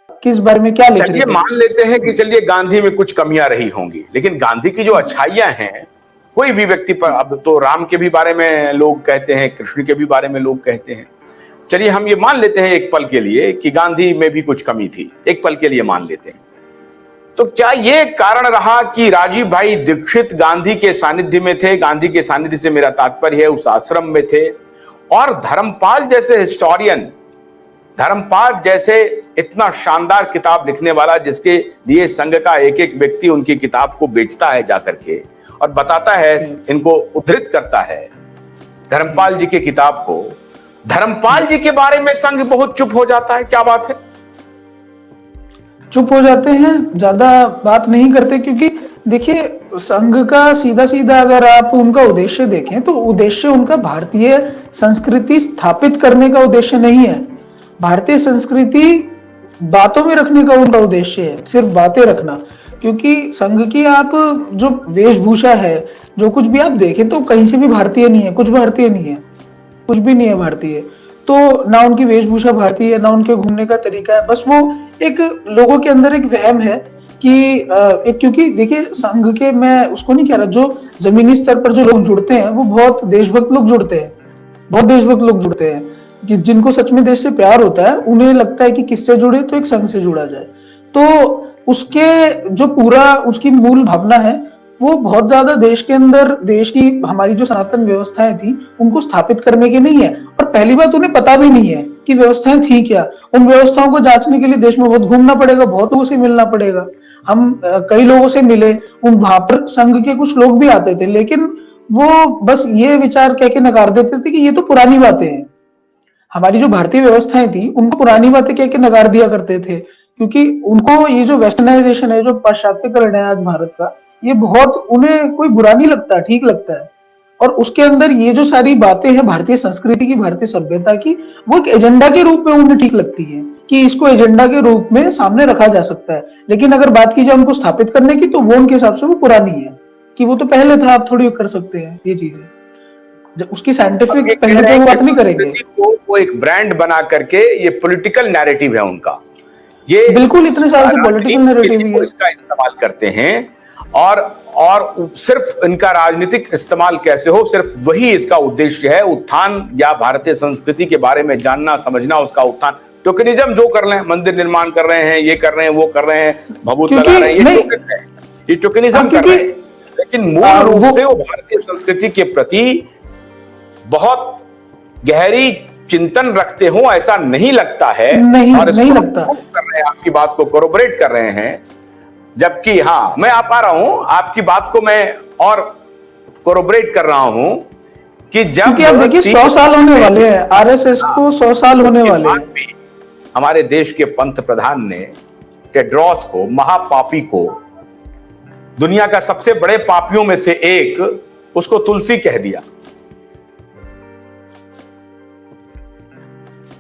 किस बारे में क्या लिख रहे चलिए थे? मान लेते हैं कि चलिए गांधी में कुछ कमियां रही होंगी, लेकिन गांधी की जो अच्छाइयां हैं, कोई भी व्यक्ति पर, अब तो राम के भी बारे में लोग कहते हैं, कृष्ण के भी बारे में लोग कहते हैं। चलिए हम ये मान लेते हैं एक पल के लिए कि गांधी में भी कुछ कमी थी, एक पल के लिए मान लेते हैं। तो क्या ये कारण रहा कि राजीव भाई दीक्षित गांधी के सानिध्य में थे? गांधी के सानिध्य से मेरा तात्पर्य है उस आश्रम में थे, और धर्मपाल जैसे हिस्टोरियन, धर्मपाल जैसे इतना शानदार किताब लिखने वाला, जिसके लिए संघ का एक एक व्यक्ति उनकी किताब को बेचता है जाकर के और बताता है, इनको उद्धृत करता है धर्मपाल जी की किताब को, धर्मपाल जी के बारे में संघ बहुत चुप हो जाता है। क्या बात है? चुप हो जाते हैं, ज्यादा बात नहीं करते, क्योंकि देखिए संघ का सीधा सीधा अगर आप उनका उद्देश्य देखें तो उद्देश्य उनका भारतीय संस्कृति स्थापित करने का उद्देश्य नहीं है। भारतीय संस्कृति बातों में रखने का उनका उद्देश्य है, सिर्फ बातें रखना। क्योंकि संघ की आप जो वेशभूषा है, जो कुछ भी आप देखें तो कहीं से भी भारतीय नहीं है, कुछ भारतीय नहीं है, कुछ भी नहीं है भारतीय। तो ना उनकी वेशभूषा भारतीय है, ना उनके घूमने का तरीका है, बस वो एक लोगों के अंदर एक वहम है कि एक, क्योंकि देखिए संघ के, मैं उसको नहीं कह रहा, जो जमीनी स्तर पर जो लोग जुड़ते हैं वो बहुत देशभक्त लोग जुड़ते हैं, बहुत देशभक्त लोग जुड़ते हैं, कि जिनको सच में देश से प्यार होता है, उन्हें लगता है कि किससे जुड़े तो एक संघ से जुड़ा जाए। तो उसके जो पूरा उसकी मूल भावना है वो बहुत ज्यादा देश के अंदर, देश की हमारी जो सनातन व्यवस्थाएं थी उनको स्थापित करने की नहीं है। और पहली बात, उन्हें पता भी नहीं है कि व्यवस्थाएं थी क्या। उन व्यवस्थाओं को जांचने के लिए देश में बहुत घूमना पड़ेगा, बहुत लोगों से मिलना पड़ेगा। हम कई लोगों से मिले, उन वहां पर संघ के कुछ लोग भी आते थे, लेकिन वो बस ये विचार कह के नकार देते थे कि ये तो पुरानी बातें हैं। हमारी जो भारतीय व्यवस्थाएं थी उनको पुरानी बातें कह के नकार दिया करते थे, क्योंकि उनको ये जो वेस्टर्नाइजेशन है, जो पाश्चात्यकरण है आज भारत का, ये बहुत उन्हें कोई बुरा नहीं लगता, ठीक लगता है। और उसके अंदर ये जो सारी बातें हैं भारतीय संस्कृति की, भारतीय सभ्यता की, वो एक एजेंडा के रूप में उन्हें ठीक लगती है कि इसको एजेंडा के रूप में सामने रखा जा सकता है। लेकिन अगर बात की जाए उनको स्थापित करने की, तो वो उनके हिसाब से वो पुरानी है, कि वो तो पहले था, आप थोड़ी कर सकते हैं ये चीजें। जब उसकी साइंटिफिक पहले पे वो बात नहीं करेंगे। को वो एक ब्रांड बना करके, ये पॉलिटिकल नैरेटिव है उनका, ये बिल्कुल इतने साल से पॉलिटिकल नैरेटिव ही है, इसका इस्तेमाल करते हैं। और सिर्फ इनका राजनीतिक इस्तेमाल कैसे हो, सिर्फ वही इसका उद्देश्य है, उत्थान या भारतीय संस्कृति के बारे में जानना समझना, उसका उत्थान। टोकनिज्म जो कर रहे हैं, मंदिर निर्माण कर रहे हैं, ये कर रहे हैं, वो कर रहे हैं, भभूत लगा रहे हैं, ये टोकनिज्म कर रहे हैं, लेकिन मूल रूप से वो भारतीय संस्कृति के प्रति बहुत गहरी चिंतन रखते हो ऐसा नहीं लगता है। और नहीं लगता कर रहे हैं, आपकी बात को कोरोबरेट कर रहे हैं। जबकि हाँ, मैं आ पा रहा हूं आपकी बात को, मैं और कोरोबरेट कर रहा हूं कि जब, क्योंकि आप देखिए 100 साल होने वाले हैं आरएसएस को, 100 साल होने वाले हैं। हमारे देश के पंत प्रधान ने टेड्रोस को, महापापी को, दुनिया का सबसे बड़े पापियों में से एक, उसको तुलसी कह दिया।